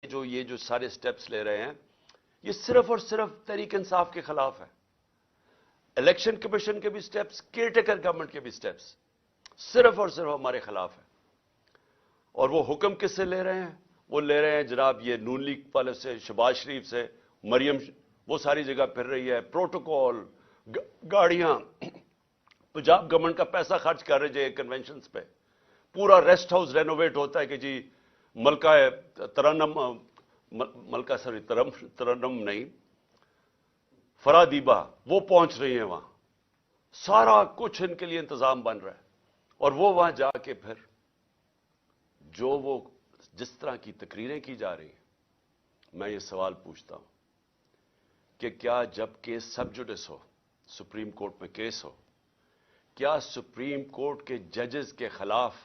جو سارے سٹیپس لے رہے ہیں یہ صرف اور صرف تحریک انصاف کے خلاف ہے. الیکشن کمیشن کے بھی سٹیپس, کیئر ٹیکر گورنمنٹ کے بھی سٹیپس صرف اور صرف ہمارے خلاف ہے. اور وہ حکم کس سے لے رہے ہیں؟ وہ لے رہے ہیں جناب یہ نون لیگ والے سے, شہباز شریف سے. مریم وہ ساری جگہ پھر رہی ہے, پروٹوکول, گاڑیاں, پنجاب گورنمنٹ کا پیسہ خرچ کر رہے ہیں کنونشنز پہ. پورا ریسٹ ہاؤس رینوویٹ ہوتا ہے کہ جی ملکہ ترنم نہیں, فرادیبہ وہ پہنچ رہی ہیں وہاں. سارا کچھ ان کے لیے انتظام بن رہا ہے. اور وہ وہاں جا کے پھر وہ جس طرح کی تقریریں کی جا رہی ہیں, میں یہ سوال پوچھتا ہوں کہ کیا جب کیس سب جوڈس ہو, سپریم کورٹ میں کیس ہو, کیا سپریم کورٹ کے ججز کے خلاف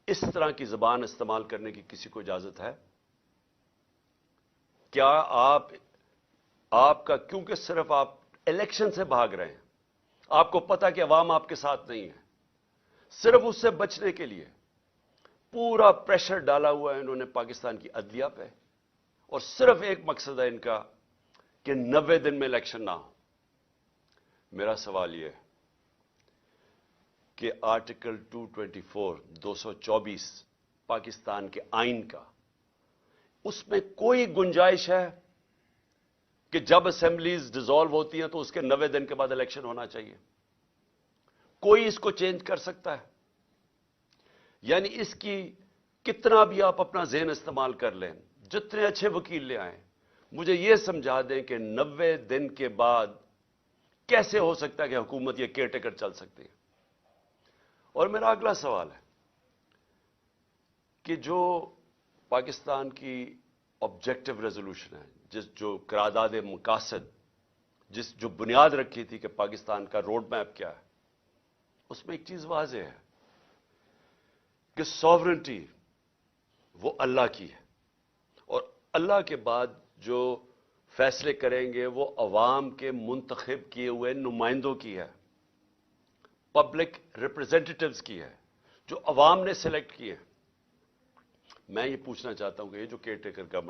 اس طرح کی زبان استعمال کرنے کی کسی کو اجازت ہے؟ کیا آپ کا, کیونکہ صرف آپ الیکشن سے بھاگ رہے ہیں, آپ کو پتا کہ عوام آپ کے ساتھ نہیں ہے, صرف اس سے بچنے کے لیے پورا پریشر ڈالا ہوا ہے انہوں نے پاکستان کی عدلیہ پہ, اور صرف ایک مقصد ہے ان کا کہ 90 دن میں الیکشن نہ ہو. میرا سوال یہ ہے کہ آرٹیکل 224 پاکستان کے آئین کا, اس میں کوئی گنجائش ہے کہ جب اسمبلیز ڈیزالو ہوتی ہیں تو اس کے 90 دن کے بعد الیکشن ہونا چاہیے؟ کوئی اس کو چینج کر سکتا ہے؟ یعنی اس کی کتنا بھی آپ اپنا ذہن استعمال کر لیں, جتنے اچھے وکیل لے آئیں, مجھے یہ سمجھا دیں کہ 90 دن کے بعد کیسے ہو سکتا ہے کہ حکومت یہ کیئر ٹیکر چل سکتی ہے؟ اور میرا اگلا سوال ہے کہ جو پاکستان کی آبجیکٹو ریزولوشن ہے, جو قرارداد مقاصد, جو بنیاد رکھی تھی کہ پاکستان کا روڈ میپ کیا ہے, اس میں ایک چیز واضح ہے کہ سوورنٹی وہ اللہ کی ہے, اور اللہ کے بعد جو فیصلے کریں گے وہ عوام کے منتخب کیے ہوئے نمائندوں کی ہے, پبلک ریپرزینٹیٹوز کی ہے, جو عوام نے سلیکٹ کیے. میں یہ پوچھنا چاہتا ہوں کہ یہ جو کیئر ٹیکر گورنمنٹ